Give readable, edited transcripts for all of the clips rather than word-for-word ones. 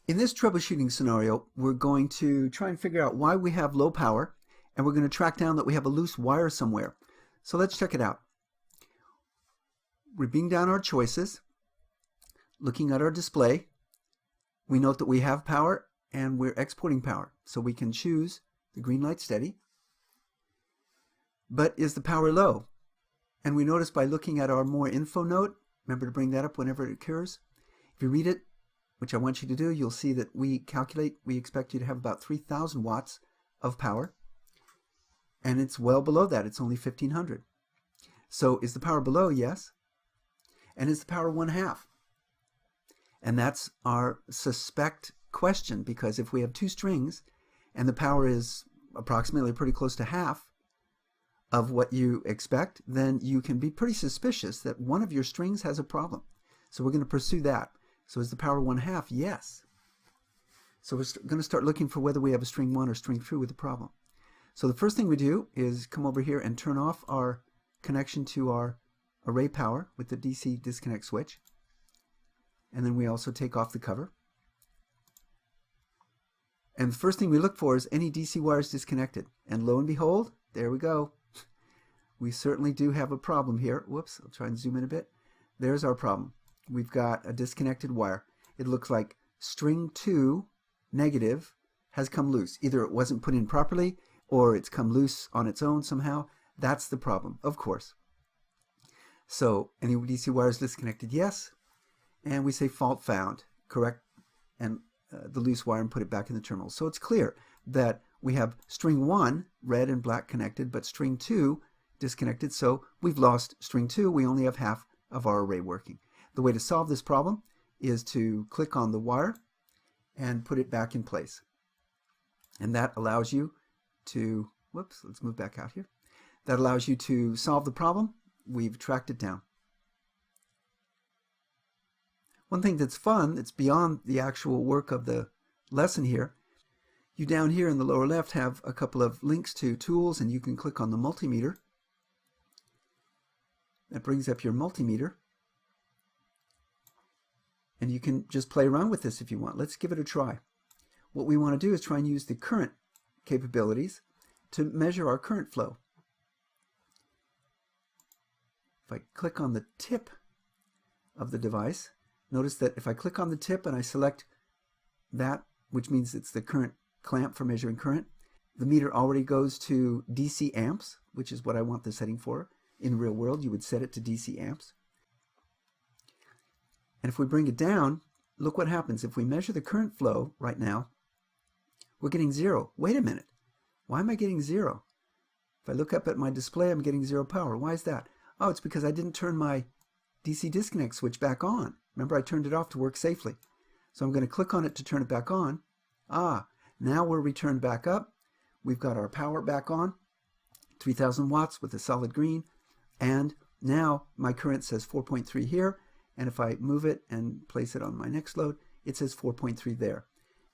In this troubleshooting scenario, we're going to try and figure out why we have low power, and we're going to track down that we have a loose wire somewhere. So let's check it out. We're being down our choices, looking at our display. We note that we have power and we're exporting power, so we can choose the green light steady. But is the power low? And we notice by looking at our more info note, remember to bring that up whenever it occurs. If you read it, which I want you to do, you'll see that we expect you to have about 3,000 watts of power. And it's well below that. It's only 1,500. So is the power below? Yes. And is the power 1/2? And that's our suspect question, because if we have two strings and the power is approximately pretty close to half of what you expect, then you can be pretty suspicious that one of your strings has a problem. So we're going to pursue that. So is the power 1/2? Yes. So we're going to start looking for whether we have a string 1 or string 2 with a problem. So the first thing we do is come over here and turn off our connection to our array power with the DC disconnect switch. And then we also take off the cover. And the first thing we look for is any DC wires disconnected. And lo and behold, there we go. We certainly do have a problem here. Whoops, I'll try and zoom in a bit. There's our problem. We've got a disconnected wire. It looks like string 2 negative has come loose. Either it wasn't put in properly or it's come loose on its own somehow. That's the problem, of course. So any DC wires disconnected? Yes. And we say fault found. Correct and the loose wire and put it back in the terminal. So it's clear that we have string 1 red and black connected, but string 2 disconnected. So we've lost string 2. We only have half of our array working. The way to solve this problem is to click on the wire and put it back in place. And that allows you to, whoops, let's move back out here. That allows you to solve the problem. We've tracked it down. One thing that's fun, that's beyond the actual work of the lesson here, you down here in the lower left have a couple of links to tools, and you can click on the multimeter. That brings up your multimeter. And you can just play around with this if you want. Let's give it a try. What we want to do is try and use the current capabilities to measure our current flow. If I click on the tip of the device, notice that if I click on the tip and I select that, which means it's the current clamp for measuring current, the meter already goes to DC amps, which is what I want the setting for. In the real world, you would set it to DC amps. And if we bring it down, look what happens. If we measure the current flow right now, we're getting 0. Wait a minute. Why am I getting 0? If I look up at my display, I'm getting 0 power. Why is that? Oh, it's because I didn't turn my DC disconnect switch back on. Remember, I turned it off to work safely. So I'm going to click on it to turn it back on. Ah, now we're returned back up. We've got our power back on, 3,000 watts with a solid green. And now my current says 4.3 here. And if I move it and place it on my next load, it says 4.3 there.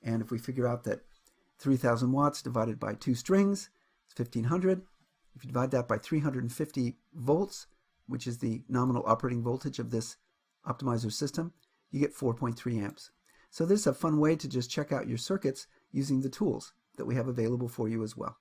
And if we figure out that 3,000 watts divided by 2 strings is 1,500, if you divide that by 350 volts, which is the nominal operating voltage of this optimizer system, you get 4.3 amps. So this is a fun way to just check out your circuits using the tools that we have available for you as well.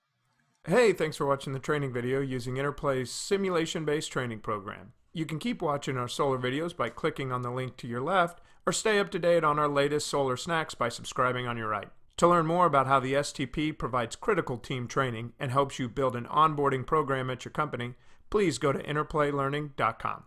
Hey, thanks for watching the training video using Interplay's simulation-based training program. You can keep watching our solar videos by clicking on the link to your left, or stay up to date on our latest solar snacks by subscribing on your right. To learn more about how the STP provides critical team training and helps you build an onboarding program at your company, please go to interplaylearning.com.